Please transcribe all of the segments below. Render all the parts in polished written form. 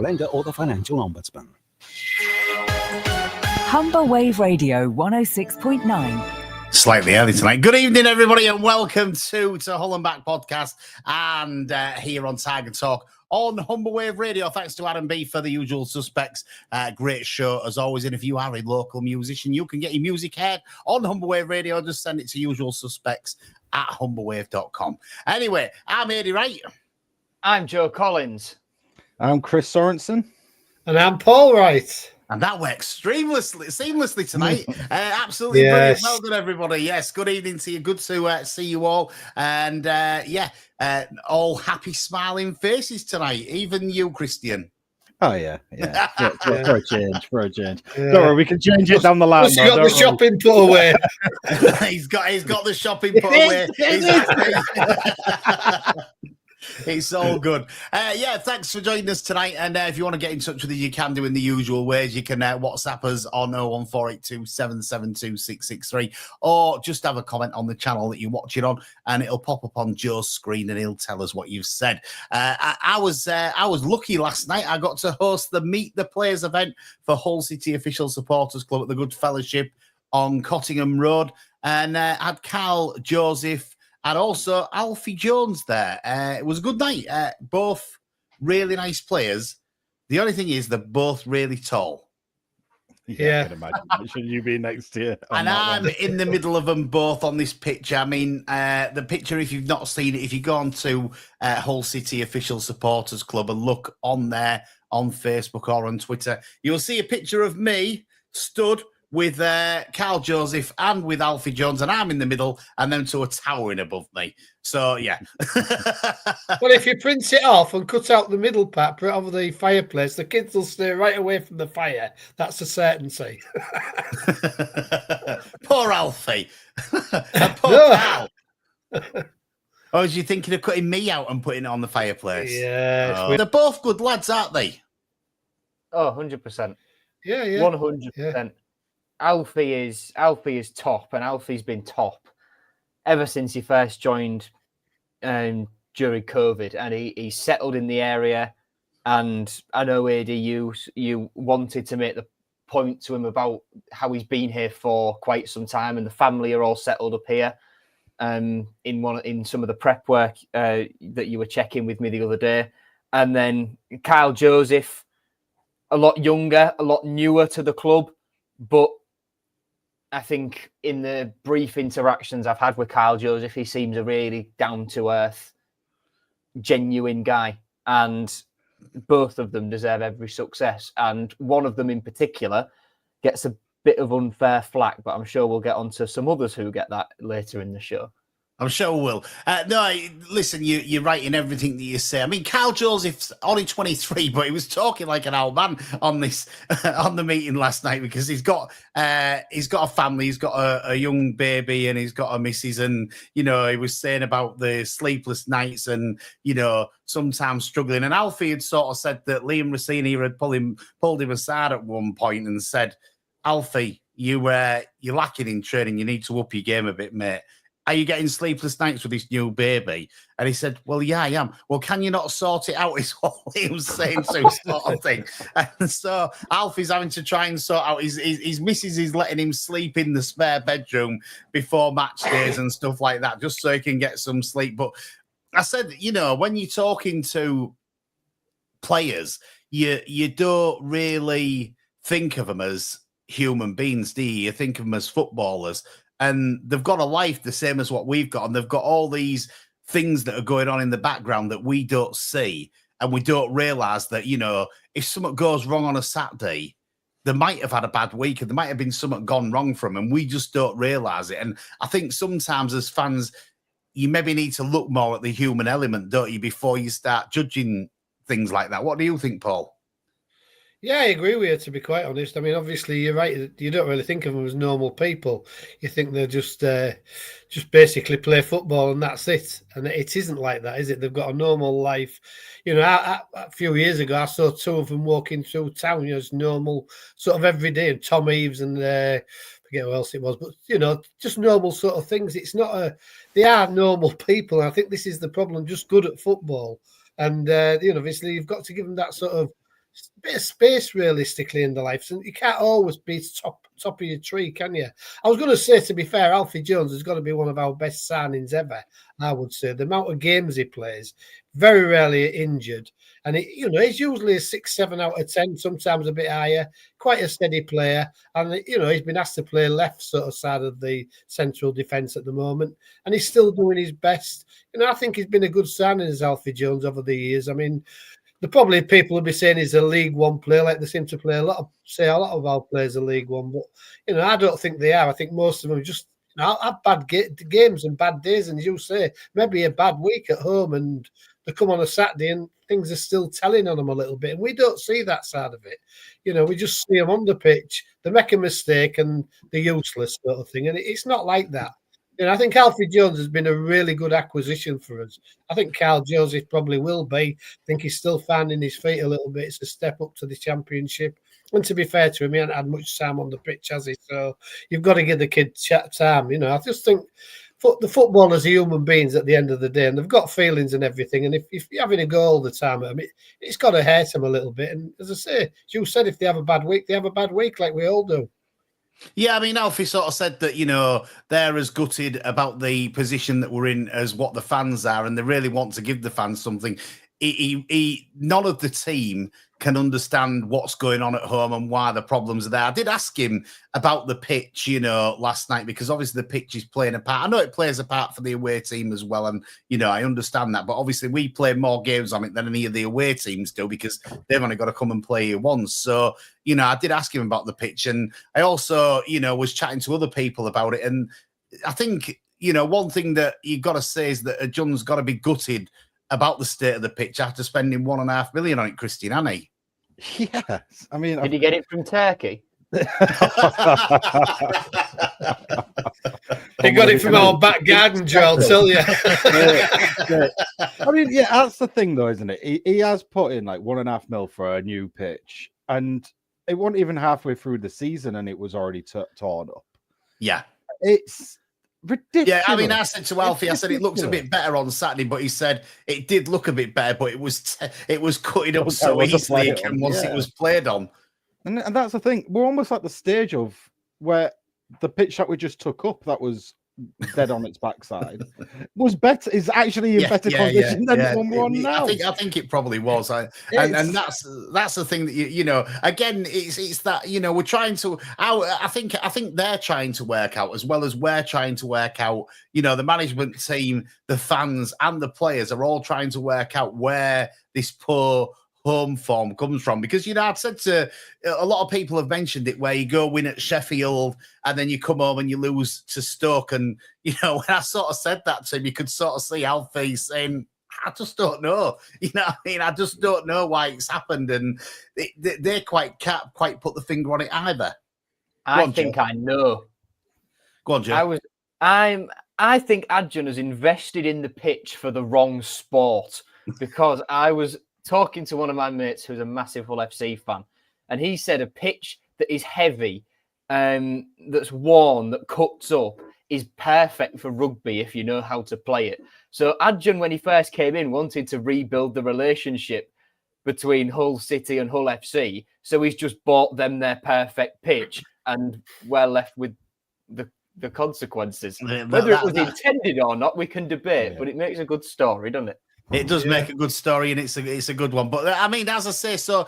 lender or the financial ombudsman. Humber Wave Radio 106.9. Slightly early tonight. Good evening, everybody, and welcome to Hull and Back podcast and here on Tiger Talk on Humber Wave Radio. Thanks to Adam B for the usual suspects. Great show as always. And if you are a local musician, you can get your music heard on Humber Wave Radio. Just send it to usual suspects at humberwave.com. Anyway, I'm Eddie Wright. I'm Joe Collins. I'm Chris Sorensen. And I'm Paul Wright. And that works seamlessly tonight. Absolutely yes. Brilliant. Well done, everybody. Yes, good evening to you. Good to see you all. And all happy, smiling faces tonight. Even you, Christian. Oh, yeah. For a change. Yeah. Don't worry, we can change it down the line. He's got the shopping put away. he's got the shopping put away. It's all good. Thanks for joining us tonight. And if you want to get in touch with us, you can do in the usual ways. You can WhatsApp us on 01482 772 663 or just have a comment on the channel that you're watching on and it'll pop up on Joe's screen and he'll tell us what you've said. I was lucky last night. I got to host the Meet the Players event for Hull City Official Supporters Club at the Good Fellowship on Cottingham Road and had Carl Joseph and also Alfie Jones there. It was a good night. Both really nice players. The only thing is they're both really tall. Yeah. I can imagine. Should you be next to you? And I'm in the middle of them both on this picture. I mean, the picture, if you've not seen it, if you go on to Hull City Official Supporters Club and look on there on Facebook or on Twitter, you'll see a picture of me stood with Carl Joseph and with Alfie Jones, and I'm in the middle, and them two are towering above me. So, yeah. Well, if you print it off and cut out the middle part, put it over the fireplace, the kids will stay right away from the fire. That's a certainty. Poor Alfie. Poor Carl. Or was you thinking of cutting me out and putting it on the fireplace? Yeah. They're both good lads, aren't they? Oh, 100%. Yeah. 100%. Yeah. Alfie is top, and Alfie's been top ever since he first joined during COVID, and he's settled in the area. And I know, AD, you wanted to make the point to him about how he's been here for quite some time, and the family are all settled up here. In some of the prep work that you were checking with me the other day, and then Kyle Joseph, a lot younger, a lot newer to the club, but I think in the brief interactions I've had with Kyle Joseph, he seems a really down-to-earth, genuine guy. And both of them deserve every success. And one of them in particular gets a bit of unfair flack, but I'm sure we'll get onto some others who get that later in the show. I'm sure we'll. Listen, you're right in everything that you say. I mean, Carl Joseph's only 23, but he was talking like an old man on this on the meeting last night because he's got a family, he's got a young baby, and he's got a missus, and he was saying about the sleepless nights and sometimes struggling. And Alfie had sort of said that Liam Rossini had pulled him aside at one point and said, "Alfie, you're lacking in training. You need to up your game a bit, mate. Are you getting sleepless nights with this new baby?" And he said, "Well, yeah, I am." "Well, can you not sort it out?" Is what he was saying to sort of thing. And so Alfie's having to try and sort out his missus is letting him sleep in the spare bedroom before match days and stuff like that, just so he can get some sleep. But I said, when you're talking to players, you don't really think of them as human beings, do you? You think of them as footballers. And they've got a life the same as what we've got. And they've got all these things that are going on in the background that we don't see. And we don't realise that, if something goes wrong on a Saturday, they might have had a bad week and there might have been something gone wrong for them. And we just don't realise it. And I think sometimes as fans, you maybe need to look more at the human element, don't you, before you start judging things like that. What do you think, Paul? Yeah, I agree with you, to be quite honest. I mean, obviously, you're right. You don't really think of them as normal people. You think they're just basically play football and that's it. And it isn't like that, is it? They've got a normal life. A few years ago, I saw two of them walking through town, as normal, sort of every day. And Tom Eves and forget who else it was, but, just normal sort of things. It's not they are normal people. And I think this is the problem, just good at football. And, obviously, you've got to give them that sort of bit of space realistically in the life. And you can't always be top of your tree, can you? I was going to say, to be fair, Alfie Jones has got to be one of our best signings ever, I would say. The amount of games he plays, very rarely injured. And, he's usually a 6, 7 out of 10, sometimes a bit higher, quite a steady player. And, he's been asked to play left sort of side of the central defence at the moment. And he's still doing his best. I think he's been a good signing as Alfie Jones over the years. I mean, probably people will be saying he's a League One player, like they seem to play a lot of our players are League One. But, I don't think they are. I think most of them just have bad games and bad days. And as you say, maybe a bad week at home and they come on a Saturday and things are still telling on them a little bit. And we don't see that side of it. We just see them on the pitch. They make a mistake and they're useless sort of thing. And it's not like that. I think Alfie Jones has been a really good acquisition for us. I think Carl Joseph probably will be. I think he's still finding his feet a little bit. It's a step up to the Championship. And to be fair to him, he hasn't had much time on the pitch, has he? So you've got to give the kid time. I just think the footballers are human beings at the end of the day, and they've got feelings and everything. And if you're having a go all the time, it's got to hurt them a little bit. And as I say, as you said, if they have a bad week, they have a bad week like we all do. Yeah, I mean, Alfie sort of said that, they're as gutted about the position that we're in as what the fans are, and they really want to give the fans something. None of the team can understand what's going on at home and why the problems are there. I did ask him about the pitch, last night, because obviously the pitch is playing a part. I know it plays a part for the away team as well, and, I understand that. But obviously we play more games on it than any of the away teams do because they've only got to come and play here once. So, I did ask him about the pitch, and I also, was chatting to other people about it. And I think, one thing that you've got to say is that John's got to be gutted about the state of the pitch after spending $1.5 million on it, Christian, hasn't he? Yes. I mean, did he get it from Turkey? He got it from our back garden, Joe, I'll tell you. I mean, yeah, that's the thing, though, isn't it? He has put in like $1.5 million for a new pitch, and it wasn't even halfway through the season, and it was already torn up. Yeah, it's ridiculous. Yeah, I mean, I said to Alfie, I said it looks a bit better on Saturday, but he said it did look a bit better, but it was cutting up so easily again once it was played on. And that's the thing. We're almost at the stage of where the pitch that we just took up, that was dead on its backside, was better. Is actually in better condition than the one we're on now. I think it probably was. And that's the thing that again, it's that we're trying to. I think they're trying to work out, as well as we're trying to work out. The management team, the fans, and the players are all trying to work out where this poor home form comes from, because I've said to a lot of people have mentioned it, where you go win at Sheffield and then you come home and you lose to Stoke, and when I sort of said that to him, you could sort of see Alfie saying, I just don't know, I just don't know why it's happened, and they can't quite put the finger on it either. I think I know. Go on, Joe. I think Adjan has invested in the pitch for the wrong sport, because I was talking to one of my mates who's a massive Hull FC fan, and he said a pitch that is heavy, that's worn, that cuts up, is perfect for rugby if you know how to play it. So Adjan, when he first came in, wanted to rebuild the relationship between Hull City and Hull FC. So he's just bought them their perfect pitch, and we're left with the consequences. Whether it was intended or not, we can debate, but it makes a good story, doesn't it? It does make a good story, and it's a good one. But I mean, as I say, so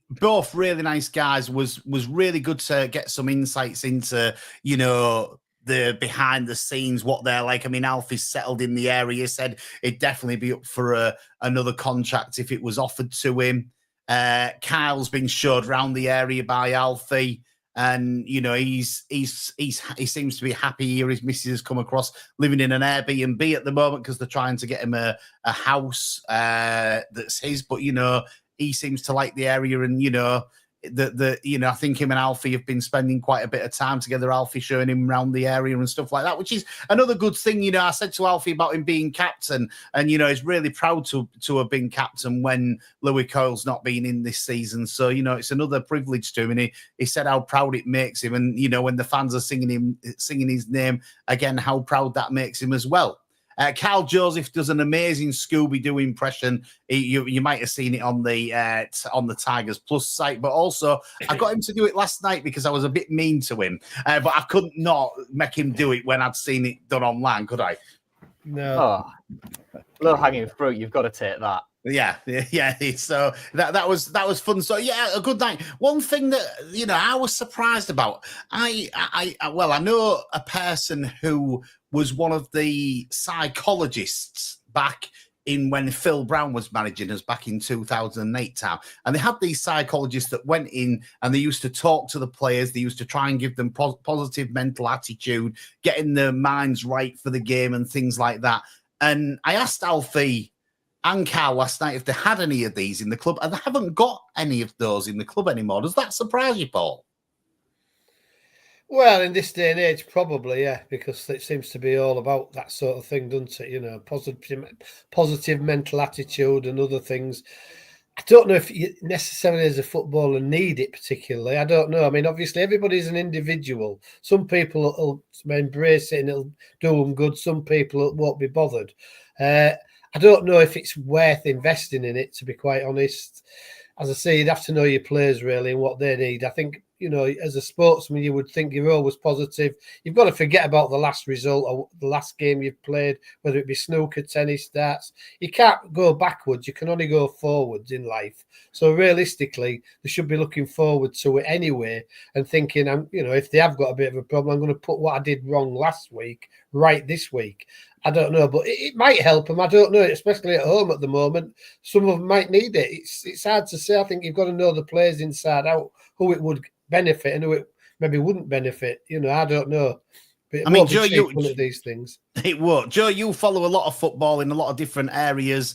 both really nice guys. Was really good to get some insights into the behind the scenes, what they're like. I mean, Alfie's settled in the area. He said he'd definitely be up for another contract if it was offered to him. Kyle's been showed around the area by Alfie. And he seems to be happy here. His missus has come across living in an Airbnb at the moment because they're trying to get him a house that's his. But he seems to like the area, and I think him and Alfie have been spending quite a bit of time together. Alfie showing him around the area and stuff like that, which is another good thing. I said to Alfie about him being captain, and he's really proud to have been captain when Louis Coyle's not been in this season. So it's another privilege to him, and he said how proud it makes him, and when the fans are singing his name again, how proud that makes him as well. Carl Joseph does an amazing Scooby-Doo impression. You might have seen it on the Tigers Plus site, but also I got him to do it last night because I was a bit mean to him, but I couldn't not make him do it when I'd seen it done online, could I? No. Oh, low-hanging fruit. You've got to take that. Yeah. So that was fun. So yeah, a good night. One thing that I was surprised about. I know a person who was one of the psychologists back in when Phil Brown was managing us back in 2008 time. And they had these psychologists that went in and they used to talk to the players. They used to try and give them positive mental attitude, getting their minds right for the game and things like that. And I asked Alfie and Carl last night if they had any of these in the club, and they haven't got any of those in the club anymore. Does that surprise you, Paul? Well, in this day and age, probably, yeah, because it seems to be all about that sort of thing, doesn't it? Positive mental attitude and other things. I don't know if you necessarily as a footballer need it particularly. I don't know. I mean, obviously, everybody's an individual. Some people will embrace it and it'll do them good. Some people won't be bothered. I don't know if it's worth investing in it, to be quite honest. As I say, you'd have to know your players really and what they need. I think, as a sportsman, you would think you're always positive. You've got to forget about the last result or the last game you've played, whether it be snooker, tennis, darts. You can't go backwards. You can only go forwards in life. So realistically, they should be looking forward to it anyway and thinking, if they have got a bit of a problem, I'm going to put what I did wrong last week right this week. I don't know, but it might help them. I don't know, especially at home at the moment. Some of them might need it. It's hard to say. I think you've got to know the players inside out, who it would benefit and who it maybe wouldn't benefit. I don't know. But I mean, Joe, one of these things. It won't. Joe, you follow a lot of football in a lot of different areas.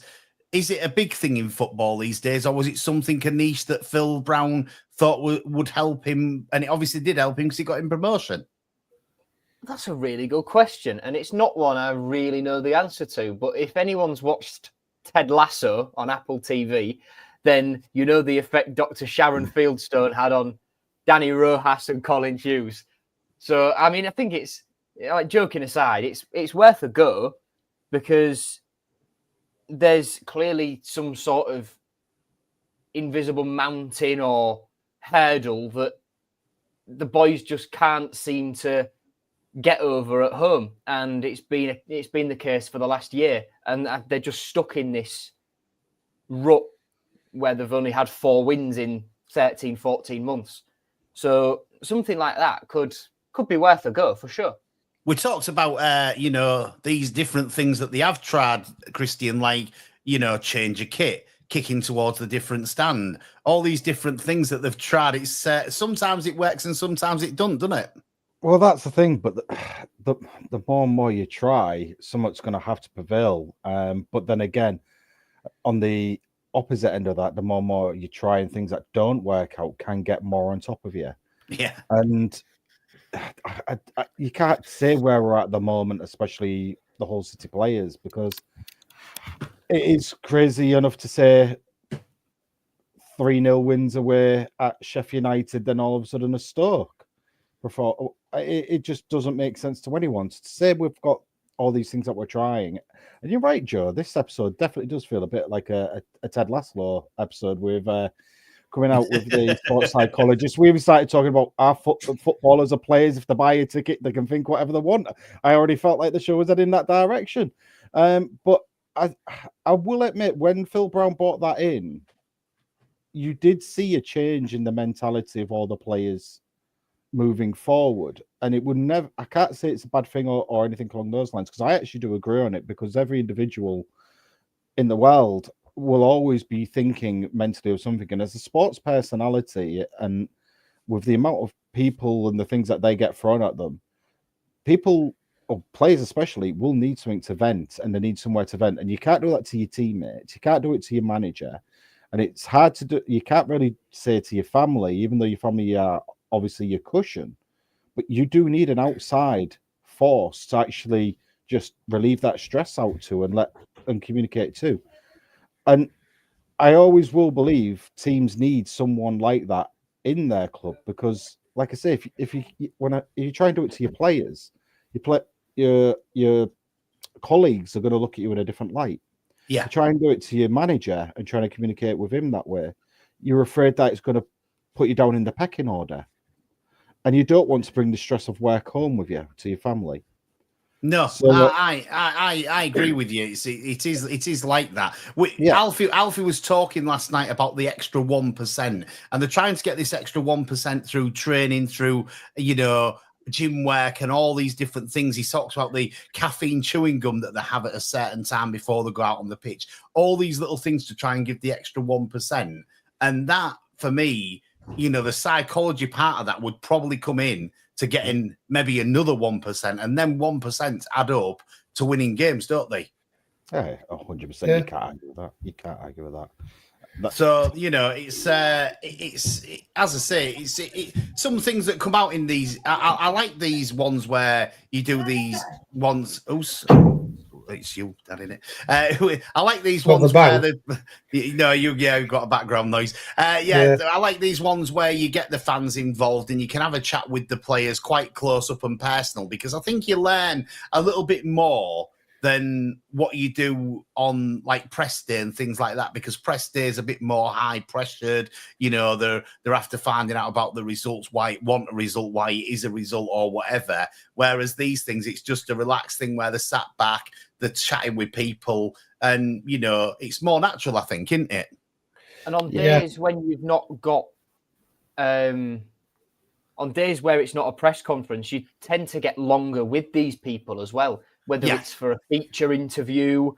Is it a big thing in football these days, or was it something, a niche that Phil Brown thought would help him? And it obviously did help him because he got him promotion. That's a really good question, and it's not one I really know the answer to. But if anyone's watched Ted Lasso on Apple TV, then you know the effect Dr. Sharon Fieldstone had on Danny Rojas and Colin Hughes. So, I mean, I think it's, joking aside, it's worth a go because there's clearly some sort of invisible mountain or hurdle that the boys just can't seem to get over at home, and it's been the case for the last year, and they're just stuck in this rut where they've only had 4 wins in 13, 14 months. So something like that could be worth a go for sure. We talked about these different things that they have tried, Christian, like change a kit, kicking towards the different stand, all these different things that they've tried. It's sometimes it works and sometimes it doesn't it? Well, that's the thing, but the more and more you try, something's going to have to prevail. But then again, on the opposite end of that, the more and more you try and things that don't work out can get more on top of you. Yeah. And you can't say where we're at the moment, especially the Hull City players, because it is crazy enough to say 3-0 wins away at Sheffield United, then all of a sudden a Stoke. Before it just doesn't make sense to anyone to say we've got all these things that we're trying. And you're right, Joe. This episode definitely does feel a bit like a Ted Lasso episode with coming out with the sports psychologist. We even started talking about our footballers are players. If they buy a ticket, they can think whatever they want. I already felt like the show was heading in that direction. But I will admit, when Phil Brown brought that in, you did see a change in the mentality of all the players moving forward, and it would never, I can't say it's a bad thing or anything along those lines, because I actually do agree on it, because every individual in the world will always be thinking mentally of something, and as a sports personality and with the amount of people and the things that they get thrown at them, people, or players especially, will need something to vent, and they need somewhere to vent, and you can't do that to your teammates, you can't do it to your manager, and it's hard to do. You can't really say to your family, even though your family are obviously your cushion, but you do need an outside force to actually just relieve that stress out to and let them communicate to. And I always will believe teams need someone like that in their club, because, like I say, if you try and do it to your players, your colleagues are going to look at you in a different light. Yeah. To try and do it to your manager and trying to communicate with him that way, you're afraid that it's going to put you down in the pecking order. And you don't want to bring the stress of work home with you to your family. No, So, I agree with you. It is like that. Alfie was talking last night about the extra 1%, and they're trying to get this extra 1% through training, through gym work, and all these different things. He talks about the caffeine chewing gum that they have at a certain time before they go out on the pitch. All these little things to try and give the extra 1%, and that for me, the psychology part of that would probably come in to getting maybe another 1%, and then 1% add up to winning games, don't they? Yeah, 100%. Yeah. You can't argue with that. You can't argue with that. So it's as I say, it's some things that come out in these. I like these ones where you do these ones. It's you, that in it. I like these ones where you've got a background noise. I like these ones where you get the fans involved and you can have a chat with the players quite close up and personal, because I think you learn a little bit more than what you do on like press day and things like that, because press day is a bit more high pressured. They're after finding out about the results, why it want a result, why it is a result, or whatever. Whereas these things, it's just a relaxed thing where they're sat back, they're chatting with people, and it's more natural, I think, isn't it? And on days when you've not got on days where it's not a press conference, you tend to get longer with these people as well. Whether it's for a feature interview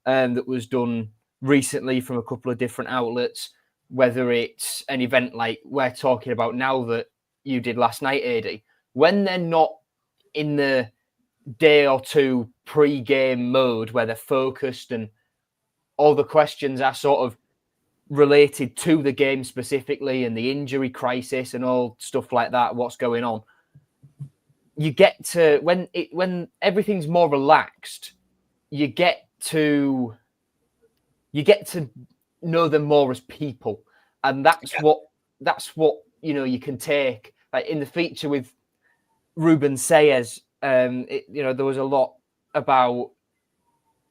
that was done recently from a couple of different outlets, whether it's an event like we're talking about now that you did last night, AD, when they're not in the day or two pre-game mode where they're focused and all the questions are sort of related to the game specifically and the injury crisis and all stuff like that, what's going on. You get to when everything's more relaxed, you get to know them more as people, and that's what you can take. Like in the feature with Ruben Sayers, there was a lot about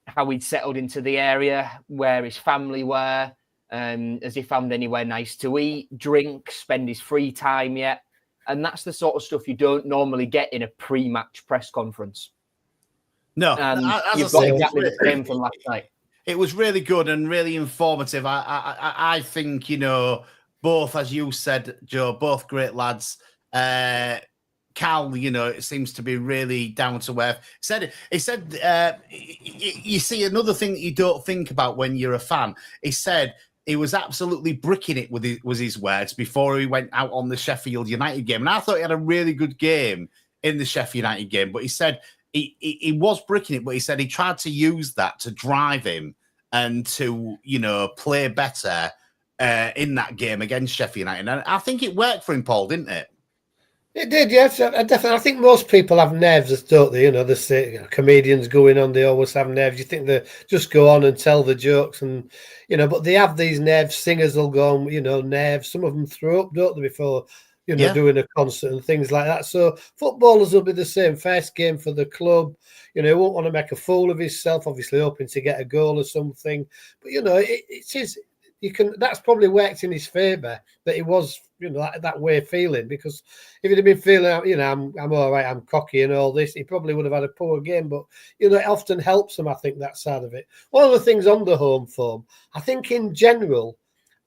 how he'd settled into the area, where his family were, has he found anywhere nice to eat, drink, spend his free time yet. And that's the sort of stuff you don't normally get in a pre-match press conference. No, and you've got exactly the same from last night. It was really good and really informative. I think, both, as you said, Joe, both great lads. Cal, it seems to be really down to earth. He said, you see, another thing that you don't think about when you're a fan. He said, he was absolutely bricking it was his words before he went out on the Sheffield United game. And I thought he had a really good game in the Sheffield United game. But he said he was bricking it, but he said he tried to use that to drive him and to, play better in that game against Sheffield United. And I think it worked for him, Paul, didn't it? It did, yes. Definitely. I think most people have nerves, don't they? They say comedians going on, they always have nerves. You think they just go on and tell the jokes, and but they have these nerves. Singers will go on, nerves. Some of them throw up, don't they, before doing a concert and things like that. So footballers will be the same. First game for the club, he won't want to make a fool of himself. Obviously, hoping to get a goal or something. But it is. That's probably worked in his favour that he was, that way feeling, because if he'd have been feeling, I'm all right, I'm cocky and all this, he probably would have had a poor game. But, it often helps him, I think, that side of it. One of the things on the home form, I think in general,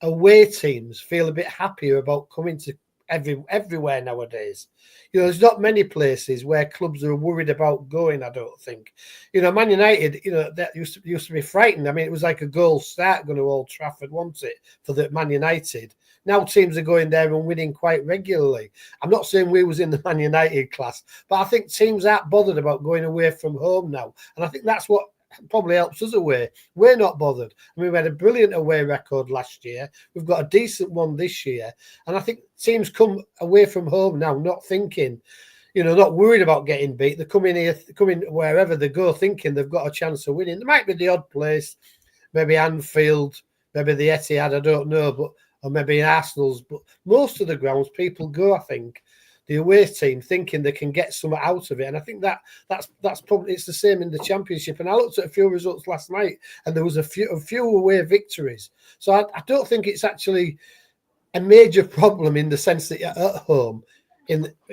away teams feel a bit happier about coming to everywhere nowadays. There's not many places where clubs are worried about going, I don't think. Man United, that used to be frightened. I mean, it was like a goal start going to Old Trafford, wasn't it, for the Man United. Now teams are going there and winning quite regularly. I'm not saying we was in the Man United class, but I think teams aren't bothered about going away from home now. And I think that's what probably helps us away. We're not bothered. I mean, we had a brilliant away record last year. We've got a decent one this year. And I think teams come away from home now, not thinking, not worried about getting beat. They come in here, wherever they go, thinking they've got a chance of winning. There might be the odd place, maybe Anfield, maybe the Etihad, I don't know, or maybe Arsenal's. But most of the grounds people go, I think, the away team thinking they can get something out of it. And I think that's probably it's the same in the Championship. And I looked at a few results last night, and there was a few away victories. So I don't think it's actually a major problem in the sense that you're at home.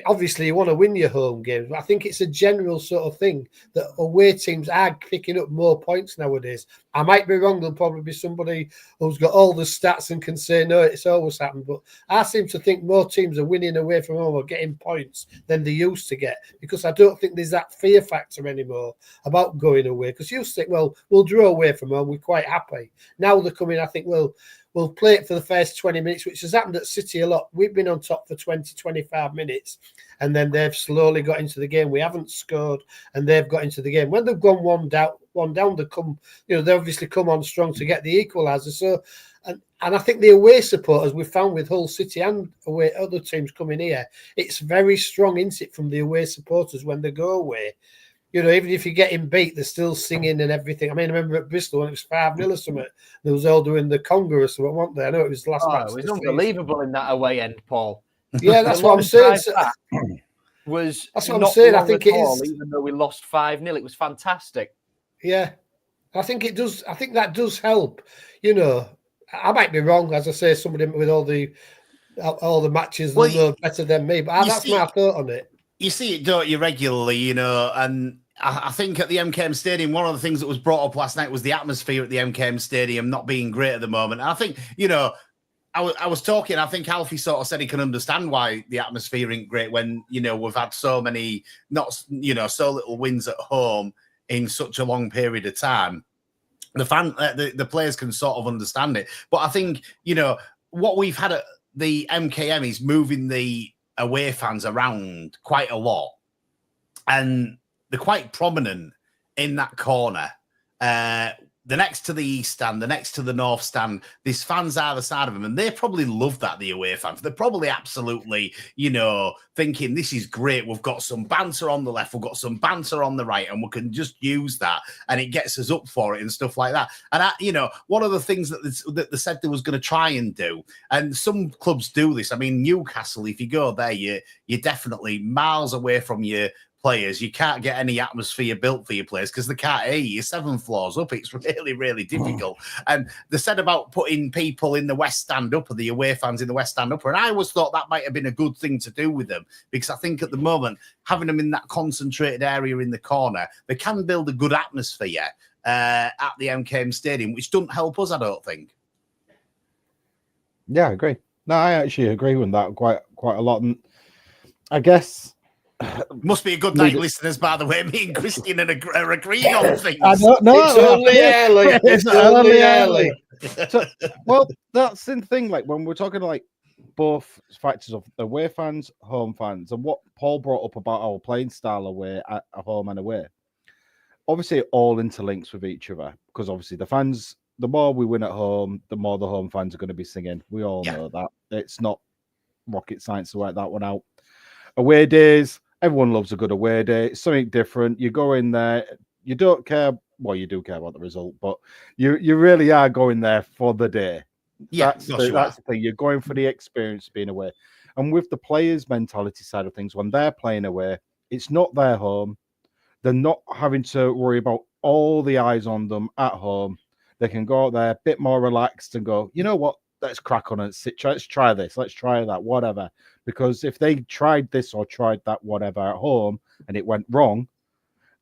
Obviously, you want to win your home games, but I think it's a general sort of thing that away teams are picking up more points nowadays. I might be wrong. There'll probably be somebody who's got all the stats and can say, no, it's always happened. But I seem to think more teams are winning away from home or getting points than they used to get, because I don't think there's that fear factor anymore about going away. Because you used to think, well, we'll draw away from home, we're quite happy. Now they're coming, I think, well, we'll play it for the first 20 minutes, which has happened at City a lot. We've been on top for 20, 25 minutes, and then they've slowly got into the game. We haven't scored, and they've got into the game. When they've gone one down, they come, they obviously come on strong to get the equaliser. So, and I think the away supporters we've found with Hull City and away other teams coming here, it's very strong insight from the away supporters when they go away. Even if you're getting beat, they're still singing and everything. I mean, I remember at Bristol when it was 5-0 or something, they was all doing the conga or something, weren't they? I know it was the last match. It was unbelievable in that away end, Paul. Yeah, that's what I'm saying. That's what I'm saying. I think it all, is. Even though we lost 5-0, it was fantastic. Yeah, I think it does. I think that does help. I might be wrong, as I say, somebody with all the matches know better than me, but that's my thought on it. You see it, don't you, regularly, and I think at the MKM Stadium, one of the things that was brought up last night was the atmosphere at the MKM Stadium not being great at the moment. And I think, I was talking, I think Alfie sort of said he can understand why the atmosphere ain't great when, we've had so many, so little wins at home in such a long period of time. The players can sort of understand it. But I think, what we've had at the MKM is moving the away fans around quite a lot, and they're quite prominent in that corner. The next to the east stand, the next to the north stand, these fans either side of them, and they probably love that, the away fans. They're probably absolutely, thinking this is great. We've got some banter on the left, we've got some banter on the right, and we can just use that, and it gets us up for it and stuff like that. And one of the things that they said they was going to try and do, and some clubs do this. I mean, Newcastle, if you go there, you're definitely miles away from your players. You can't get any atmosphere built for your players because they can't hear you 7 floors up. It's really, really difficult. And they said about putting people in the West Stand up, or the away fans in the West Stand up, and I always thought that might have been a good thing to do with them, because I think at the moment, having them in that concentrated area in the corner, they can build a good atmosphere at the MKM Stadium, which doesn't help us, I don't think. Yeah, I agree. No, I actually agree with that quite a lot. And I guess must be a good night, listeners, by the way. Me and Christian are agreeing on things. I don't know. It's only early. It's only early. So, well, that's the thing. Like when we're talking like both factors of away fans, home fans, and what Paul brought up about our playing style away, at home and away. Obviously, it all interlinks with each other, because obviously the fans, the more we win at home, the more the home fans are going to be singing. We all know that. It's not rocket science to work that one out. Away days. Everyone loves a good away day. It's something different. You go in there, you don't care. Well, you do care about the result, but you really are going there for the day. Yeah, that's the thing. You're going for the experience being away. And with the players' mentality side of things, when they're playing away, it's not their home. They're not having to worry about all the eyes on them at home. They can go out there a bit more relaxed and go, you know what? Let's crack on and let's try this. Let's try that, whatever. Because if they tried this or tried that, whatever, at home and it went wrong,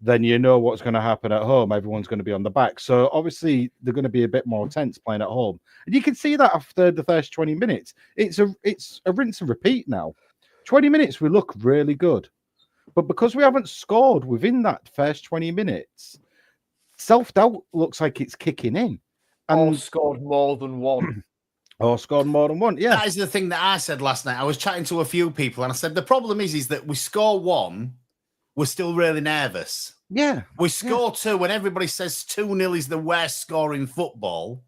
then you know what's going to happen at home. Everyone's going to be on the back. So obviously they're going to be a bit more tense playing at home. And you can see that after the first 20 minutes. It's a rinse and repeat now. 20 minutes, we look really good. But because we haven't scored within that first 20 minutes, self-doubt looks like it's kicking in. And scored more than one. Or scored more than one, yeah. That is the thing that I said last night. I was chatting to a few people and I said, the problem is that we score one, we're still really nervous. Yeah. We score two when everybody says 2-0 is the worst score in football.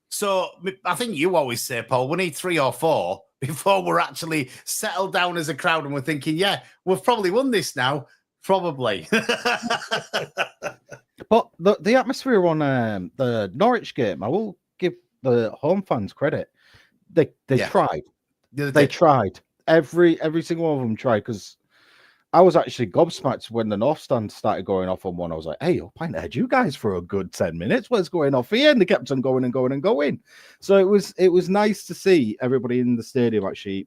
So I think you always say, Paul, we need 3 or 4 before we're actually settled down as a crowd and we're thinking, yeah, we've probably won this now. Probably. But the atmosphere on the Norwich game, I will give the home fans credit. They tried. They tried. every single one of them tried, because I was actually gobsmacked when the North Stand started going off on one. I was like, hey, up ahead you guys for a good 10 minutes. What's going off here? And they kept on going and going and going. So it was nice to see everybody in the stadium actually,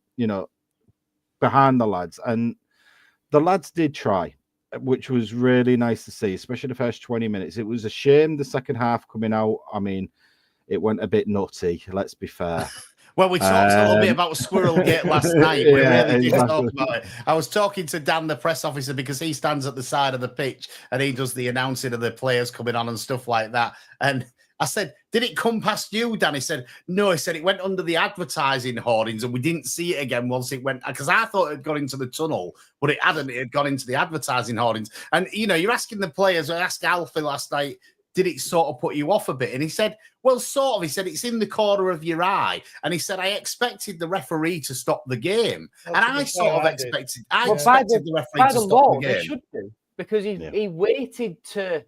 behind the lads. And the lads did try, which was really nice to see, especially the first 20 minutes. It was a shame the second half coming out. I mean, it went a bit nutty, let's be fair. Well, we talked a little bit about Squirrel Gate last night. We really did talk about it. I was talking to Dan, the press officer, because he stands at the side of the pitch and he does the announcing of the players coming on and stuff like that. And I said, did it come past you, Dan? He said, no. He said it went under the advertising hoardings and we didn't see it again once it went, because I thought it had gone into the tunnel, but it hadn't. It had gone into the advertising hoardings. And, you're asking the players, I asked Alfie last night, did it sort of put you off a bit? And he said, well, sort of. He said, it's in the corner of your eye. And he said, I expected the referee to stop the game. And I sort of expected the referee to stop the game. They should do, because he waited to...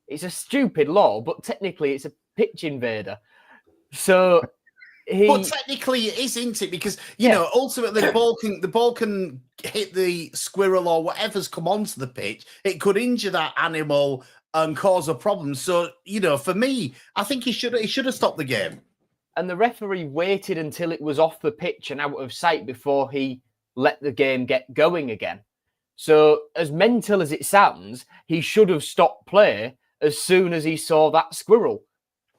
It's a stupid law, but technically it's a pitch invader. So But technically it is, isn't it? Because, ultimately the ball can hit the squirrel or whatever's come onto the pitch. It could injure that animal and cause a problem. So, for me, I think he should have stopped the game. And the referee waited until it was off the pitch and out of sight before he let the game get going again. So, as mental as it sounds, he should have stopped play as soon as he saw that squirrel.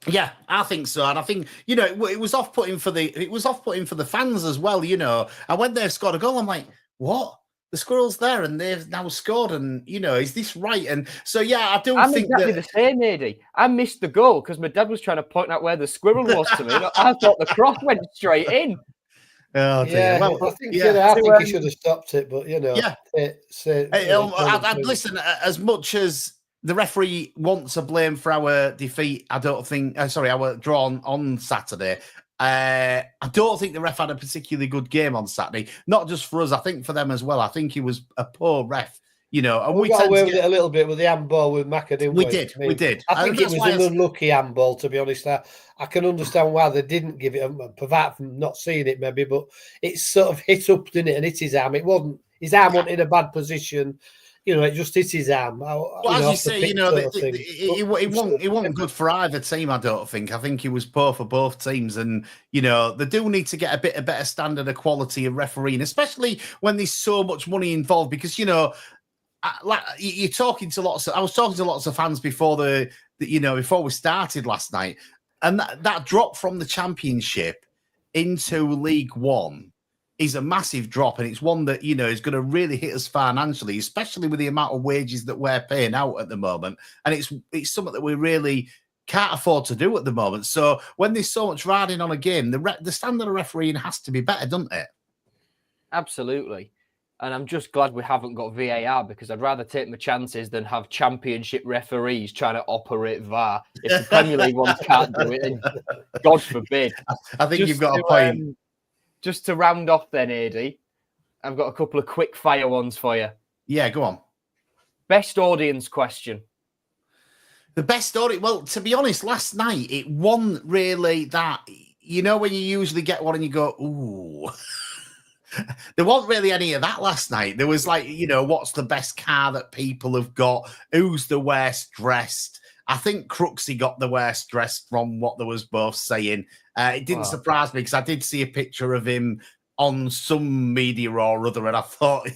Yeah, I think so. And I think, it was off-putting for the fans as well, And when they've scored a goal, I'm like, what? The squirrel's there and they've now scored, and is this right? And so I don't think exactly the same, Eddie. I missed the goal because my dad was trying to point out where the squirrel was to me. I thought the cross went straight in. Oh dear. Yeah, well, I think he should have stopped it, but listen, as much as the referee wants a blame for our defeat, I don't think. Our draw on Saturday. I don't think the ref had a particularly good game on Saturday. Not just for us, I think for them as well. I think he was a poor ref, And we got away with it a little bit with the handball with Macca, didn't we? We did. I think it was an unlucky handball, to be honest. I can understand why they didn't give it, apart from not seeing it maybe, but it sort of hit up, didn't it, and hit his arm. It wasn't, his arm wasn't in a bad position. It just hit his arm. Well, as you say, it wasn't good for either team, I don't think. I think he was poor for both teams. And, they do need to get a better standard of quality of refereeing, especially when there's so much money involved. Because, you're talking to I was talking to lots of fans before before we started last night. And that drop from the Championship into League One is a massive drop, and it's one that is going to really hit us financially, especially with the amount of wages that we're paying out at the moment. And it's something that we really can't afford to do at the moment. So when there's so much riding on a game, the standard of refereeing has to be better, doesn't it? Absolutely. And I'm just glad we haven't got VAR, because I'd rather take my chances than have Championship referees trying to operate VAR. If the Premier League ones can't do it, then God forbid. I think you've got a point. Just to round off then, Adi, I've got a couple of quick fire ones for you. Yeah, go on. Best audience question. The best audience? Well, to be honest, last night, it wasn't really that, when you usually get one and you go, ooh. There wasn't really any of that last night. There was what's the best car that people have got? Who's the worst dressed? I think Crooksy got the worst dressed from what they was both saying. It didn't surprise me because I did see a picture of him on some media or other, and I thought,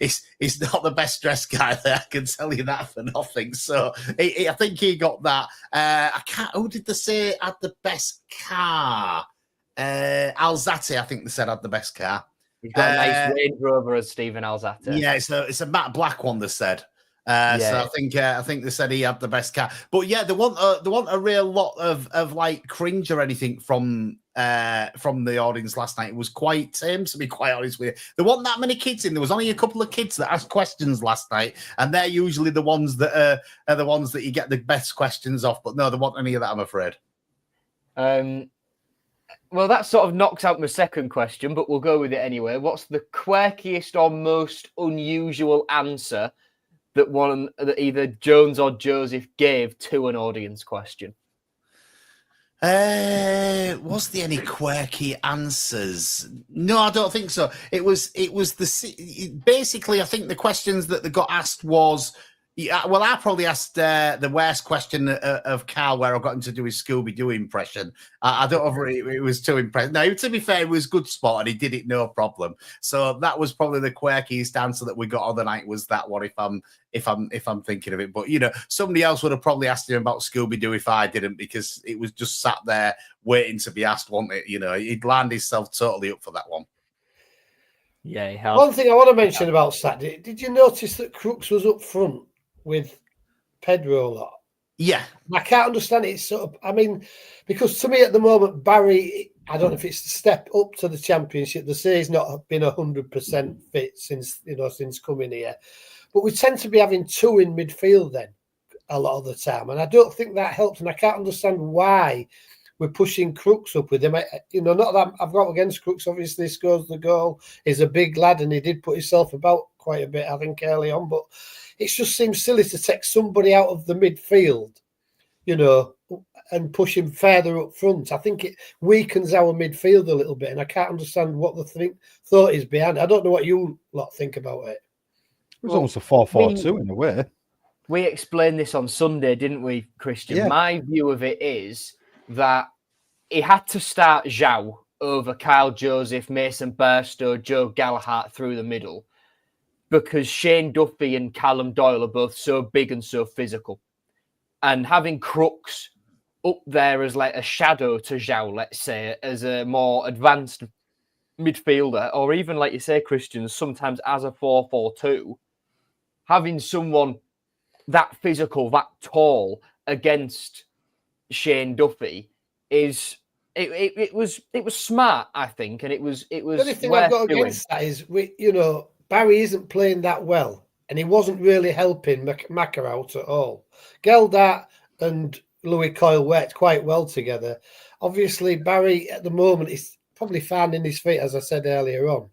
he's not the best dressed guy there. I can tell you that for nothing. So I think he got that. Who did they say had the best car? Alzate, I think they said, had the best car. He's got a nice Range Rover as Stephen Alzate. Yeah, it's a matte black one, they said. So I think they said he had the best car. But yeah, they want a real lot of like cringe or anything from the audience last night. It was quite tame, to be quite honest with you. There wasn't that many kids in. There was only a couple of kids that asked questions last night, and they're usually the ones that are the ones that you get the best questions off. But no, there wasn't any of that, I'm afraid. Well, that sort of knocks out my second question, but we'll go with it anyway. What's the quirkiest or most unusual answer that either Jones or Joseph gave to an audience question? Was there any quirky answers? No, I don't think so. It was basically, I think the questions that they got asked was, well, I probably asked the worst question of Carl, where I got him to do his Scooby-Doo impression. I don't know if it was too impressive. No, to be fair, it was good spot and he did it no problem. So that was probably the quirkiest answer that we got on the night, was that one, if I'm thinking of it. But somebody else would have probably asked him about Scooby-Doo if I didn't, because it was just sat there waiting to be asked, wasn't it? He'd lined himself totally up for that one. Yeah, he has. One thing I want to mention about Saturday, did you notice that Crooks was up front with Pedro a lot? Yeah. I can't understand it. It's sort of, because to me at the moment, Barry, I don't know if it's the step up to the Championship. They say he's not been 100% fit since coming here. But we tend to be having two in midfield then a lot of the time. And I don't think that helps. And I can't understand why we're pushing Crooks up with him. Not that I've got against Crooks. Obviously, he scores the goal. He's a big lad and he did put himself about quite a bit, I think, early on. But it just seems silly to take somebody out of the midfield, and push him further up front. I think it weakens our midfield a little bit. And I can't understand what the thought is behind it. I don't know what you lot think about it. It was almost a 4-4-2 in a way. We explained this on Sunday, didn't we, Christian? Yeah. My view of it is that he had to start Zhao over Kyle Joseph, Mason Burstow, Joe Gallagher through the middle, because Shane Duffy and Callum Doyle are both so big and so physical. And having Crooks up there as like a shadow to Zhao, let's say, as a more advanced midfielder, or even, like you say, Christian, sometimes as a 4-4-2, having someone that physical, that tall against Shane Duffy is it was smart, I think, and it was. The only thing I've got against that is Barry isn't playing that well, and he wasn't really helping Macca out at all. Geldart and Louis Coyle worked quite well together. Obviously, Barry at the moment is probably finding his feet, as I said earlier on.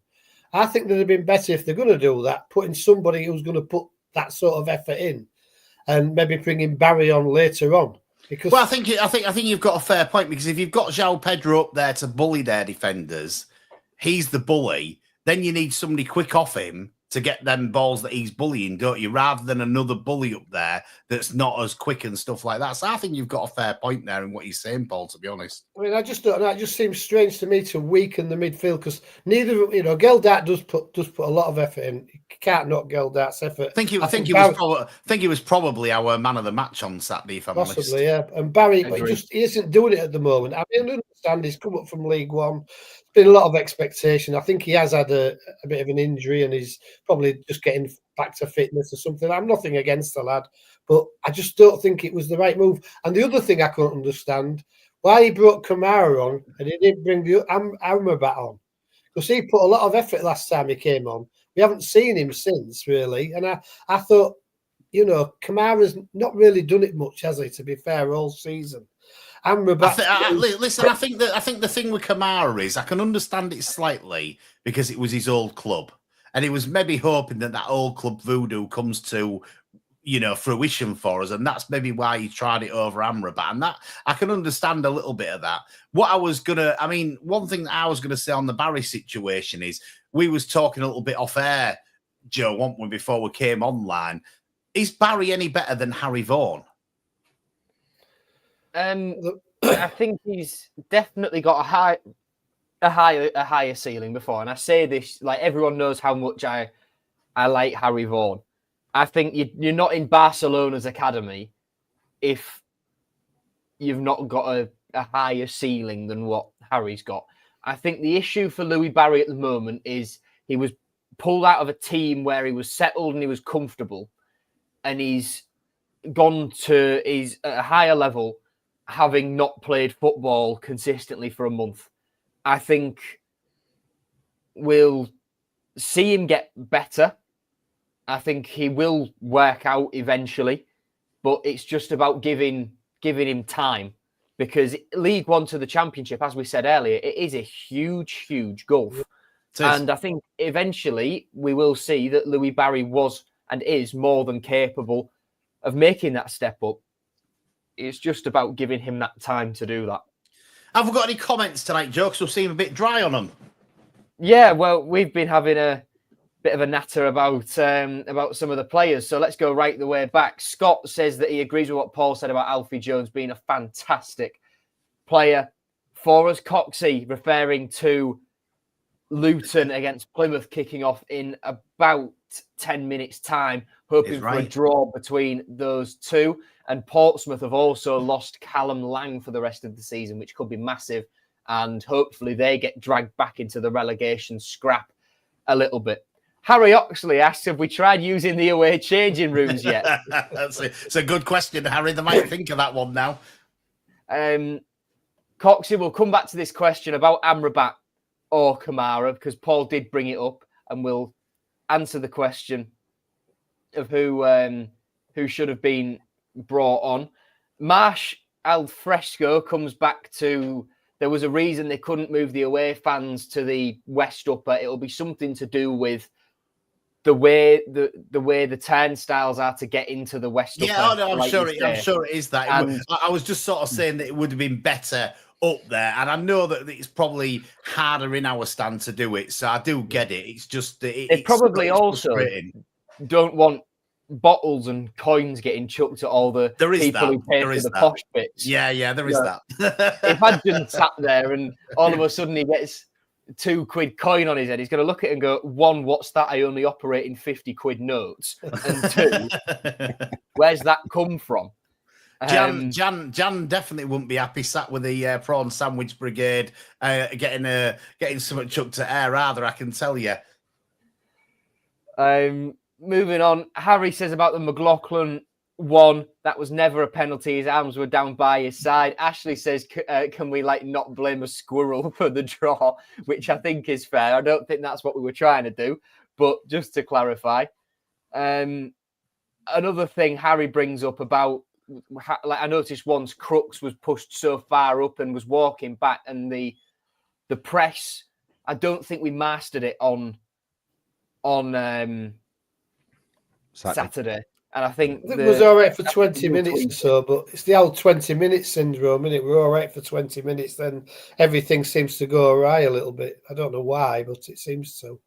I think that'd have been better if they're going to do that, putting somebody who's going to put that sort of effort in, and maybe bringing Barry on later on. Because I think you've got a fair point, because if you've got João Pedro up there to bully their defenders, he's the bully. Then you need somebody quick off him to get them balls that he's bullying, don't you? Rather than another bully up there that's not as quick and stuff like that. So I think you've got a fair point there in what you're saying, Paul, to be honest. I just don't know. It just seems strange to me to weaken the midfield, because neither, Geldart does put a lot of effort in. You can't knock Geldart's effort. I think he was probably our man of the match on Saturday, if I'm honest. Possibly, yeah. And Barry, but he isn't doing it at the moment. I understand he's come up from League One. Been a lot of expectation. I think he has had a bit of an injury and he's probably just getting back to fitness or something. I'm nothing against the lad, but I just don't think it was the right move. And the other thing I couldn't understand, why he brought Kamara on and he didn't bring the Amrabat on, because he put a lot of effort last time he came on. We haven't seen him since, really. And I thought, Kamara's not really done it much, has he, to be fair, all season. Listen, I think the thing with Kamara is I can understand it slightly, because it was his old club, and he was maybe hoping that old club voodoo comes to fruition for us, and that's maybe why he tried it over Amrabat, and that I can understand a little bit of that. One thing that I was gonna say on the Barry situation is we was talking a little bit off air, Joe, weren't we, before we came online? Is Barry any better than Harry Vaughan? I think he's definitely got a higher ceiling before, and I say this like everyone knows how much I like Harry Vaughan. I think you're not in Barcelona's academy if you've not got a higher ceiling than what Harry's got. I think the issue for Louis Barry at the moment is he was pulled out of a team where he was settled and he was comfortable, and he's gone to at a higher level, having not played football consistently for a month. I think we'll see him get better. I think he will work out eventually, but it's just about giving him time, because League One to the Championship, as we said earlier, it is a huge, huge gulf. And I think eventually we will see that Louis Barry was and is more than capable of making that step up. It's just about giving him that time to do that. Have we got any comments tonight, Joe? 'Cause we seem a bit dry on them. Yeah, well, we've been having a bit of a natter about some of the players. So let's go right the way back. Scott says that he agrees with what Paul said about Alfie Jones being a fantastic player for us. Coxey referring to Luton against Plymouth kicking off in about 10 minutes' time, hoping for a draw between those two. And Portsmouth have also lost Callum Lang for the rest of the season, which could be massive. And hopefully they get dragged back into the relegation scrap a little bit. Harry Oxley asks, have we tried using the away changing rooms yet? It's a good question, Harry. They might think of that one now. Coxey, we'll come back to this question about Amrabat or Kamara, because Paul did bring it up, and we'll answer the question of who should have been brought on. Marsh Alfresco comes back to, there was a reason they couldn't move the away fans to the West Upper. It'll be something to do with the way the turnstiles are to get into the West Upper. Yeah, I'm like sure it is that. I was just sort of saying that it would have been better up there, and I know that it's probably harder in our stand to do it, so I do get it. It's just they probably also don't want bottles and coins getting chucked at all the people who pay for the posh bits. Yeah, there is that. If Hadden sat there and all of a sudden he gets £2 coin on his head, he's going to look at it and go, one, what's that? I only operate in 50 quid notes. And two, where's that come from? Jan definitely wouldn't be happy sat with the prawn sandwich brigade getting something chucked at air either, I can tell you. Moving on, Harry says about the McLaughlin one, that was never a penalty. His arms were down by his side. Ashley says, can we not blame a squirrel for the draw, which I think is fair. I don't think that's what we were trying to do, but just to clarify. Another thing Harry brings up about, I noticed once Crooks was pushed so far up and was walking back, and the press, I don't think we mastered it on Saturday. And I think it was all right for 20 minutes or so, but it's the old 20-minute syndrome, isn't it? We're all right for 20 minutes, then everything seems to go awry a little bit. I don't know why, but it seems so.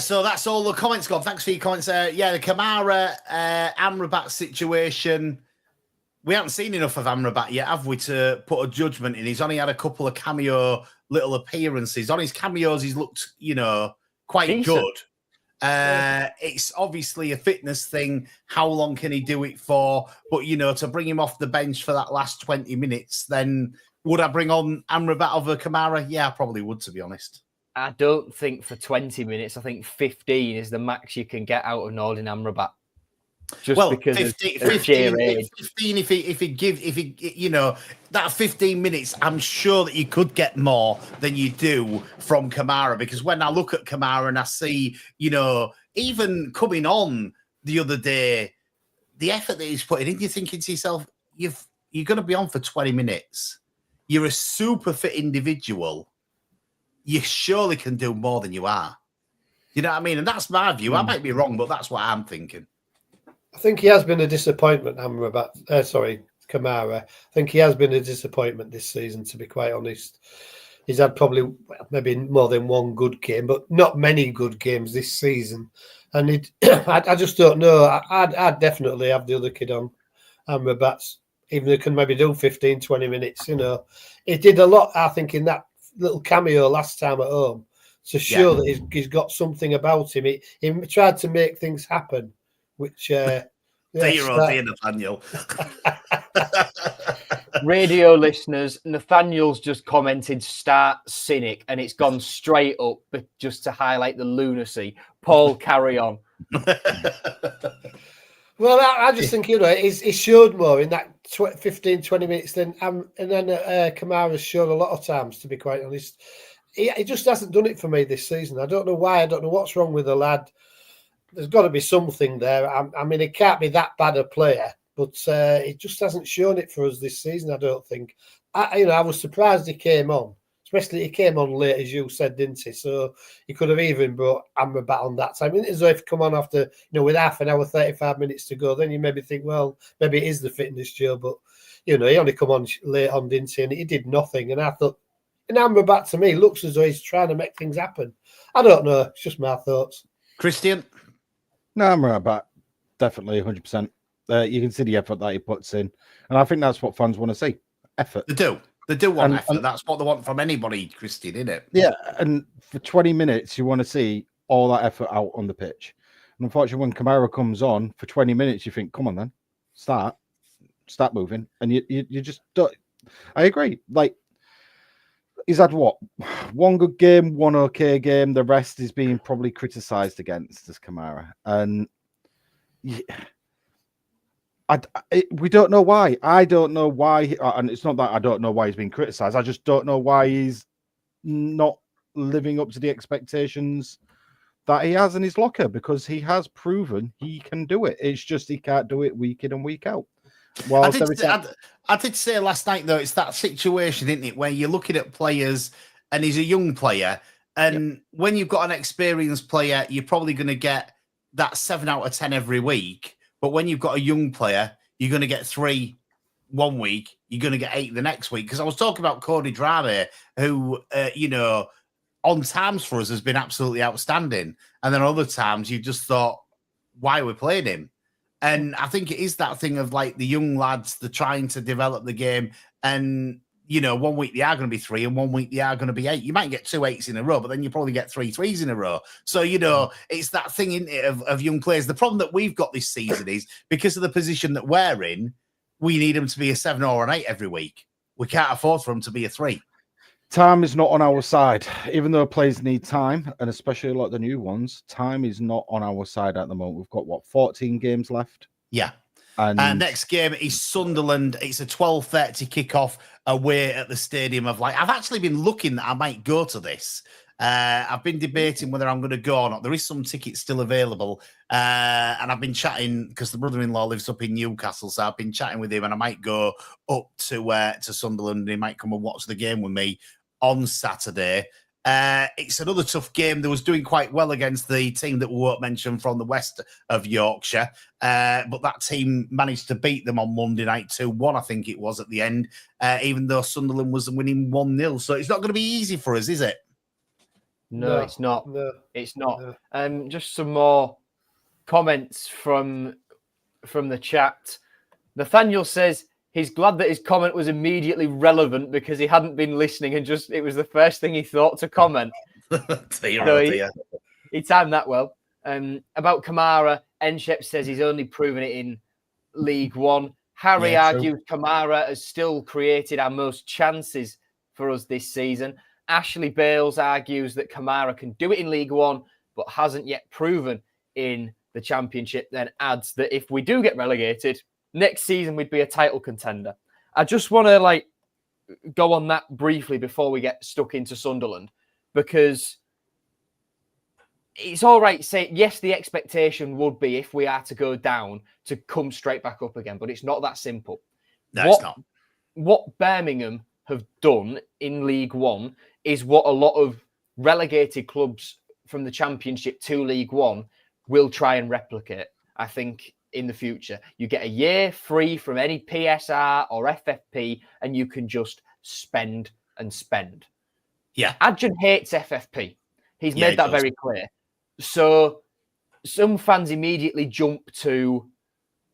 So that's all the comments gone. Thanks for your comments. The Kamara Amrabat situation. We haven't seen enough of Amrabat yet, have we, to put a judgment in? He's only had a couple of cameo little appearances. On his cameos, he's looked, quite decent. Good. It's obviously a fitness thing. How long can he do it for? But, to bring him off the bench for that last 20 minutes, then would I bring on Amrabat over Kamara? Yeah, I probably would, to be honest. I don't think for 20 minutes. I think 15 is the max you can get out of Nordin Amrabat. Because 15, of sheer age. 15, if he, that 15 minutes, I'm sure that you could get more than you do from Kamara. Because when I look at Kamara and I see, even coming on the other day, the effort that he's putting in, you're thinking to yourself, you're going to be on for 20 minutes. You're a super fit individual. You surely can do more than you are. You know what I mean? And that's my view. I might be wrong, but that's what I'm thinking. I think he has been a disappointment, Kamara. I think he has been a disappointment this season, to be quite honest. He's had probably maybe more than one good game, but not many good games this season. And I just don't know. I'd definitely have the other kid on Amrabat, even though he can maybe do 15, 20 minutes. He did a lot, I think, in that little cameo last time at home to show that he's got something about him. He tried to make things happen, which dear Nathaniel. Radio listeners, Nathaniel's just commented start cynic, and it's gone straight up, but just to highlight the lunacy. Paul, carry on. Well, I just think, he showed more in that 15, 20 minutes than Kamara's showed a lot of times, to be quite honest. He just hasn't done it for me this season. I don't know why. I don't know what's wrong with the lad. There's got to be something there. I mean, he can't be that bad a player, but he just hasn't shown it for us this season, I don't think. I was surprised he came on. Especially he came on late, as you said, didn't he? So he could have even brought Amrabat on that time. As though if he come on after, with half an hour, 35 minutes to go, then you maybe think, well, maybe it is the fitness show. But You know, he only come on late on, didn't he? And he did nothing. And I thought, and Amrabat to me looks as though he's trying to make things happen. I don't know. It's just my thoughts. Christian? No, I'm right back. Definitely 100%. You can see the effort that he puts in. And I think that's what fans want to see. Effort. They do. They do want And- effort. and- That's what they want from anybody, Christian, isn't it? Yeah, and for 20 minutes, you want to see all that effort out on the pitch. And unfortunately, when Kamara comes on for 20 minutes, you think, come on then, start moving. And you just don't. I agree. Like, he's had what? One good game, one okay game. The rest is being probably criticised against as Kamara. And we don't know why. I don't know why. And it's not that I don't know why he's being criticised. I just don't know why he's not living up to the expectations that he has in his locker, because he has proven he can do it. It's just he can't do it week in and week out. Well, I did say last night, though, it's that situation, isn't it, where you're looking at players and he's a young player. And when you've got an experienced player, you're probably going to get that 7 out of 10 every week. But when you've got a young player, you're going to get 3 one week, you're going to get 8 the next week. Because I was talking about Cody Drame, who, on times for us has been absolutely outstanding. And then other times you just thought, why are we playing him? And I think it is that thing of like the young lads, they're trying to develop the game. And, 1 week they are going to be 3 and 1 week they are going to be 8. You might get 2 8s in a row, but then you probably get 3 3s in a row. So, it's that thing, isn't it, of young players. The problem that we've got this season is because of the position that we're in, we need them to be a 7 or an 8 every week. We can't afford for them to be a 3. Time is not on our side, even though players need time, and especially a lot of the new ones. Time is not on our side at the moment. We've got 14 games left. Yeah. And next game is Sunderland. It's a 12:30 kickoff away at the Stadium of Light. I've actually been looking that I might go to this. I've been debating whether I'm going to go or not. There is some tickets still available. And I've been chatting because the brother-in-law lives up in Newcastle. So I've been chatting with him and I might go up to Sunderland and he might come and watch the game with me on Saturday. It's another tough game. They was doing quite well against the team that we won't mention from the west of Yorkshire. But that team managed to beat them on Monday night 2-1, I think it was at the end, even though Sunderland was winning 1-0. So it's not going to be easy for us, is it? No, it's not. No. It's not. No. Just some more comments from the chat. Nathaniel says he's glad that his comment was immediately relevant because he hadn't been listening and it was the first thing he thought to comment. He timed that well. About Kamara, Enshep says he's only proven it in League One. Harry argues Kamara has still created our most chances for us this season. Ashley Bales argues that Kamara can do it in League One, but hasn't yet proven in the Championship, then adds that if we do get relegated, next season we'd be a title contender. I just want to go on that briefly before we get stuck into Sunderland, because it's all right saying, yes, the expectation would be if we are to go down to come straight back up again, but it's not that simple. No, it's not. What Birmingham have done in League One is what a lot of relegated clubs from the Championship to League One will try and replicate, I think, in the future. You get a year free from any PSR or FFP and you can just spend and spend. Yeah. Adjan hates FFP. He's made that very clear. So some fans immediately jump to,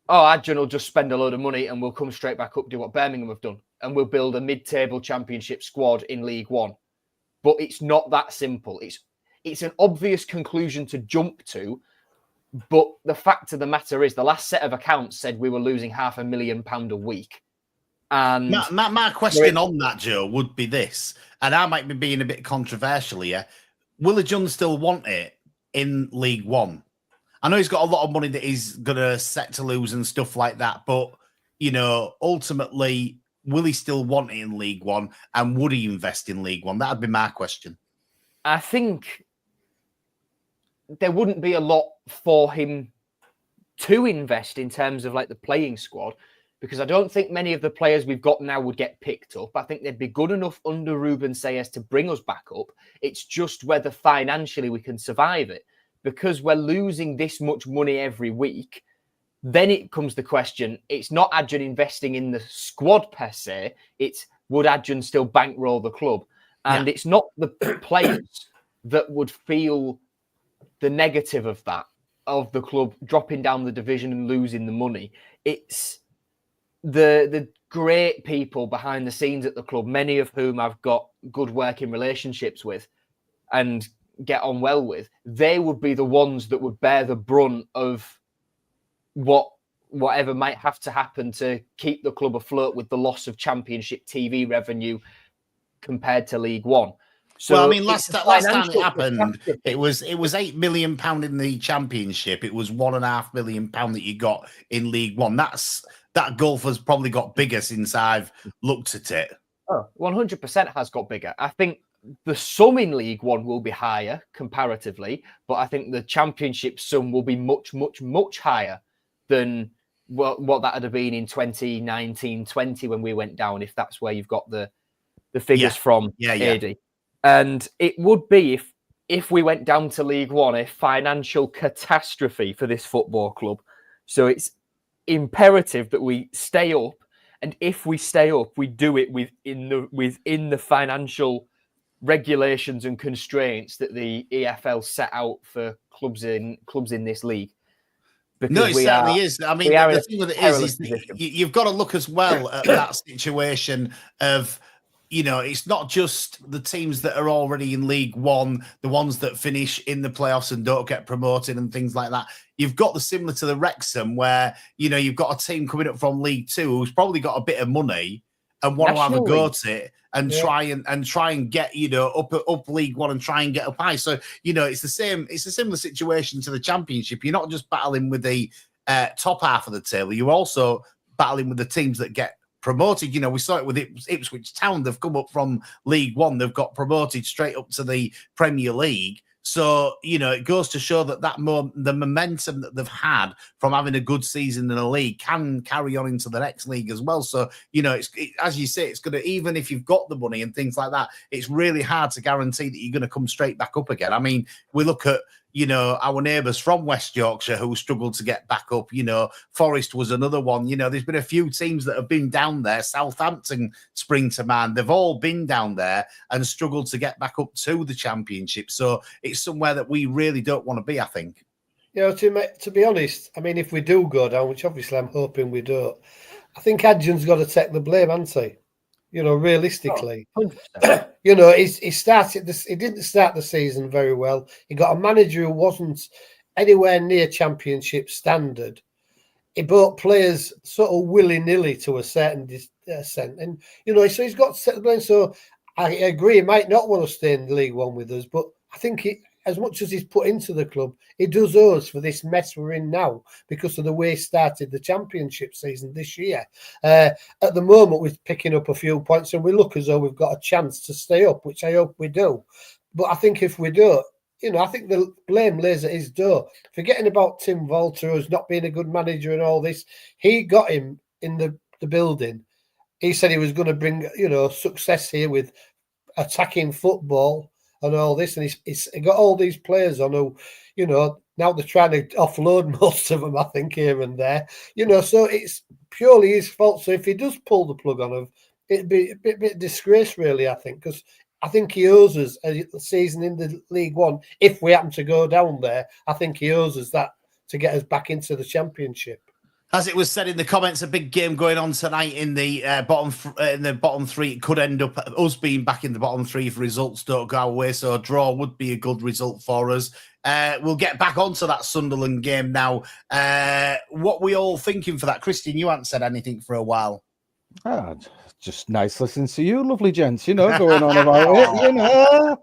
Adjan will just spend a load of money and we'll come straight back up, do what Birmingham have done, and we'll build a mid-table Championship squad in League One. But it's not that simple. It's an obvious conclusion to jump to, but the fact of the matter is the last set of accounts said we were losing £500,000 a week. And my question on that, Joe, would be this, and I might be being a bit controversial here. Will Adjan still want it in League One? I know he's got a lot of money that he's going to set to lose and stuff like that, but, ultimately, will he still want it in League One, and would he invest in League One? That'd be my question. I think there wouldn't be a lot for him to invest in terms of the playing squad, because I don't think many of the players we've got now would get picked up. I think they'd be good enough under Ruben Sayers to bring us back up. It's just whether financially we can survive it, because we're losing this much money every week. then it comes the question, it's not Adrian investing in the squad per se, it's would Adrian still bankroll the club? And it's not the players that would feel the negative of that, of the club dropping down the division and losing the money. It's the great people behind the scenes at the club, many of whom I've got good working relationships with and get on well with. They would be the ones that would bear the brunt of whatever might have to happen to keep the club afloat with the loss of Championship TV revenue compared to League One. So, well, I mean, last time it happened, it was £8 million in the Championship. It was £1.5 million that you got in League One. That gulf has probably got bigger since I've looked at it. Oh, 100% has got bigger. I think the sum in League One will be higher comparatively, but I think the Championship sum will be much, much, much higher than what that would have been in 2019-20 when we went down, if that's where you've got the figures from, AD. And it would be, if we went down to League One, a financial catastrophe for this football club. So it's imperative that we stay up. And if we stay up, we do it within the financial regulations and constraints that the EFL set out for clubs in this league. Because no, it certainly is. I mean, the thing with it is you've got to look as well at that situation of, it's not just the teams that are already in League One, the ones that finish in the playoffs and don't get promoted and things like that. You've got the similar to the Wrexham where, you've got a team coming up from League Two who's probably got a bit of money and want to have a go at it and try and get, up League One and try and get up high. So, it's the same. It's a similar situation to the Championship. You're not just battling with the top half of the table. You're also battling with the teams that get promoted. We saw it with Ipswich Town. They've come up from League One. They've got promoted straight up to the Premier League. So, it goes to show that the momentum that they've had from having a good season in a league can carry on into the next league as well. So, as you say, it's going to, even if you've got the money and things like that, it's really hard to guarantee that you're going to come straight back up again. I mean, we look at, our neighbours from West Yorkshire who struggled to get back up. Forest was another one. There's been a few teams that have been down there. Southampton spring to mind. They've all been down there and struggled to get back up to the Championship. So it's somewhere that we really don't want to be, I think. To be honest, I mean, if we do go down, which obviously I'm hoping we don't, I think Adrian's got to take the blame, hasn't he? Realistically. Oh, he started this. He didn't start the season very well. He got a manager who wasn't anywhere near Championship standard. He bought players sort of willy-nilly to a certain extent. And, so he's got to set the blame. So I agree, he might not want to stay in League One with us, but I think as much as he's put into the club, he does us for this mess we're in now because of the way he started the Championship season this year. At the moment, we're picking up a few points and we look as though we've got a chance to stay up, which I hope we do. But I think if we don't, I think the blame lays at his door. Forgetting about Tim Volter, who's not being a good manager and all this, he got him in the building. He said he was going to bring, success here with attacking football and all this, and he's got all these players on who, now they're trying to offload most of them, I think, here and there. So it's purely his fault. So if he does pull the plug on him, it'd be a bit disgrace, really, I think, because I think he owes us a season in the League One. If we happen to go down there, I think he owes us that to get us back into the Championship. As it was said in the comments, a big game going on tonight in the bottom three. It could end up us being back in the bottom three if results don't go our way. So a draw would be a good result for us. We'll get back onto that Sunderland game now. What we all thinking for that? Christian, you haven't said anything for a while. Just nice listening to you, lovely gents. Going on about it.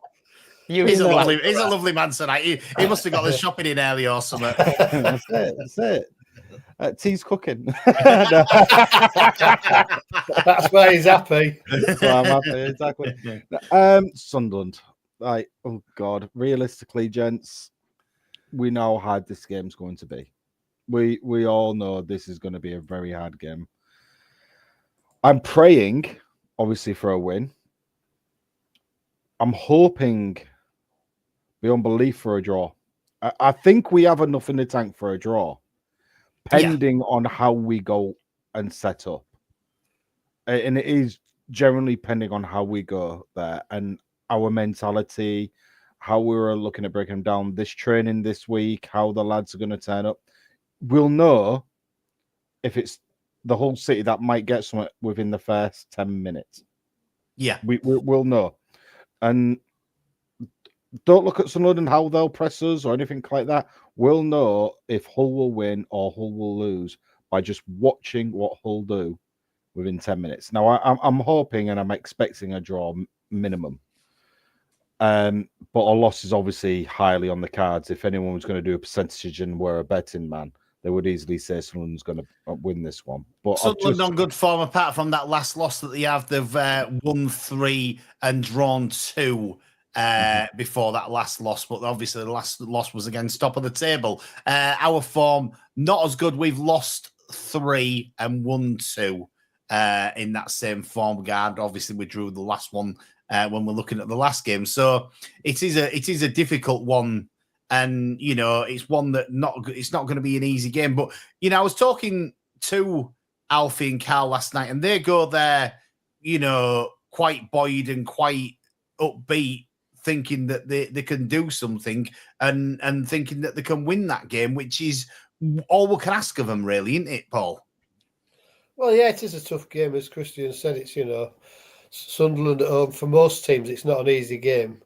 He's a lovely man tonight. He must have got the shopping in early or something. That's it. Tea's cooking. That's why he's happy. That's why I'm happy, exactly. Sunderland. Oh God. Realistically, gents, we know how hard this game's going to be. We all know this is going to be a very hard game. I'm praying, obviously, for a win. I'm hoping beyond belief for a draw. I think we have enough in the tank for a draw. pending on how we go and set up. And it is generally pending on how we go there and our mentality, how we were looking at breaking them down, this training this week, how the lads are going to turn up. We'll know if it's the whole city that might get something within the first 10 minutes. Yeah. We'll know. And don't look at Sunderland and how they'll press us or anything like that. We'll know if Hull will win or Hull will lose by just watching what Hull do within 10 minutes. Now, I'm hoping and I'm expecting a draw minimum. But a loss is obviously highly on the cards. If anyone was going to do a percentage and were a betting man, they would easily say Sunderland's going to win this one. But Sunderland on good form, apart from that last loss that they have. They've won 3 and drawn 2 before that last loss. But obviously the last loss was against top of the table. Our form, not as good. We've lost 3 and won 2 in that same form guard. Obviously, we drew the last one when we're looking at the last game. So it is a difficult one. And, it's one that it's not going to be an easy game. But, I was talking to Alfie and Carl last night, and they go there, quite buoyed and quite upbeat, thinking that they can do something and thinking that they can win that game, which is all we can ask of them, really, isn't it, Paul? Well, yeah, it is a tough game, as Christian said. It's, Sunderland at home. For most teams, it's not an easy game.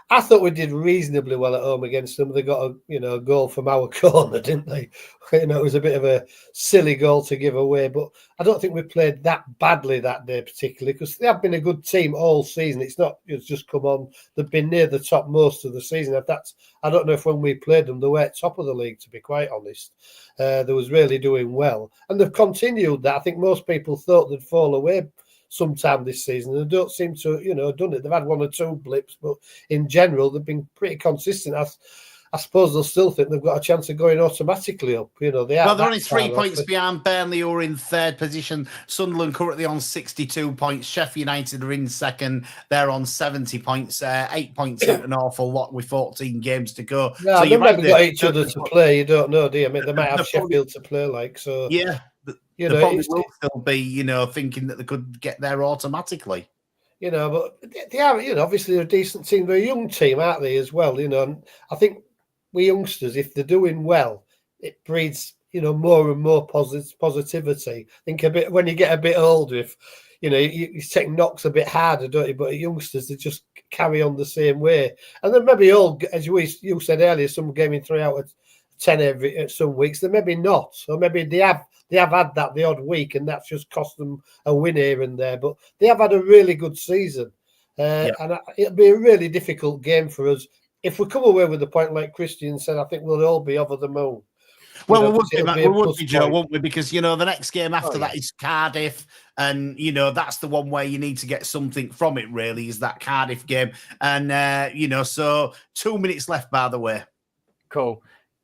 I thought we did reasonably well at home against them. They got a goal from our corner, didn't they? It was a bit of a silly goal to give away, but I don't think we played that badly that day particularly, because they have been a good team all season. It's just come on. They've been near the top most of the season. I don't know if when we played them they were at top of the league, to be quite honest. They was really doing well, and they've continued that. I think most people thought they'd fall away sometime this season. They don't seem to, done it. They've had 1 or 2 blips, but in general, they've been pretty consistent. I suppose they'll still think they've got a chance of going automatically up. They're only 3 points behind Burnley, who are in 3rd position. Sunderland currently on 62 points. Sheffield United are in 2nd. They're on 70 points. 8 points isn't an awful lot with 14 games to go. No, so they've never got each other to play. You don't know, do you? I mean, they might have Sheffield to play like, so. Yeah. They probably will still be, thinking that they could get there automatically. But they are, obviously they're a decent team. They're a young team, aren't they, as well? And I think we youngsters, if they're doing well, it breeds, more and more positivity. I think a bit when you get a bit older, if you take knocks a bit harder, don't you? But youngsters, they just carry on the same way. And then maybe all, as you said earlier, some gaming 3 out of 10 some weeks. They maybe not, or maybe they have had that the odd week, and that's just cost them a win here and there. But they have had a really good season, and it'll be a really difficult game for us. If we come away with the point, like Christian said, I think we'll all be over the moon. Well, we would be, Joe, won't we? Because, the next game after that is Cardiff. And, that's the one where you need to get something from it, really, is that Cardiff game. And, so 2 minutes left, by the way. Cool.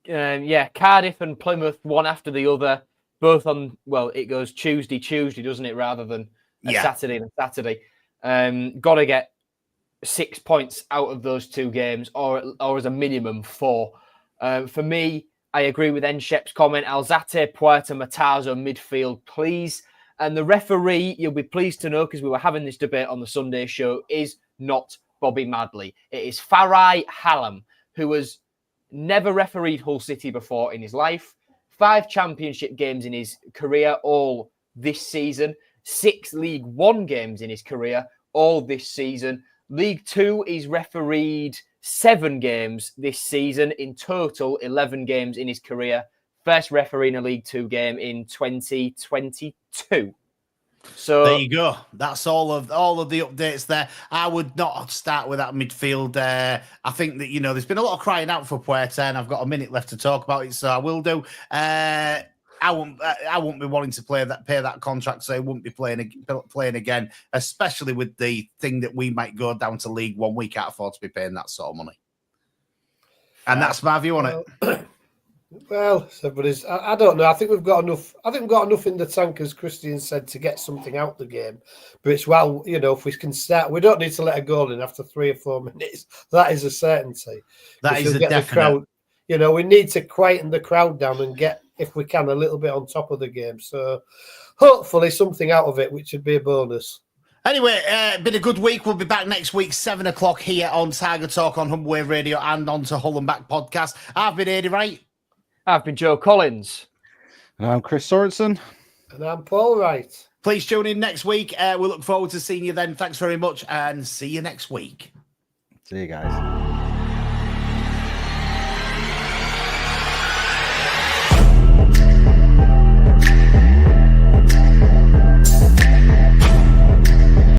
Cardiff and Plymouth, one after the other, both on, it goes Tuesday, doesn't it, rather than Saturday and a Saturday. Got to get 6 points out of those 2 games, or as a minimum 4. For me, I agree with Enshep's comment. Alzate, Puerta, Matazo, midfield, please. And the referee, you'll be pleased to know, because we were having this debate on the Sunday show, is not Bobby Madley. It is Farai Hallam, who has never refereed Hull City before in his life. 5 championship games in his career, all this season. 6 League One games in his career, all this season. League Two, he's refereed 7 games this season. In total, 11 games in his career. First referee in a League Two game in 2022. So there you go. That's all of the updates there. I would not start with that midfield. I think that there's been a lot of crying out for Puerta, and I've got a minute left to talk about it, so I will do. I won't be wanting to pay that contract, so I wouldn't be playing again, especially with the thing that we might go down to League One. We can't afford to be paying that sort of money, and that's my view on it. Well, everybody's. I don't know. I think we've got enough. I think we've got enough in the tank, as Christian said, to get something out the game. But it's if we can start, we don't need to let a goal in after 3 or 4 minutes. That is a certainty. That is a definite. The crowd, we need to quieten the crowd down and get if we can, a little bit on top of the game. So hopefully something out of it, which would be a bonus. Anyway, been a good week. We'll be back next week, 7 o'clock here on Tiger Talk on Humber Wave Radio and on to Hull and Back podcast. I've been Aidy Wright. I've been Joe Collins. And I'm Chris Sorensen. And I'm Paul Wright. Please tune in next week. We look forward to seeing you then. Thanks very much and see you next week. See you guys.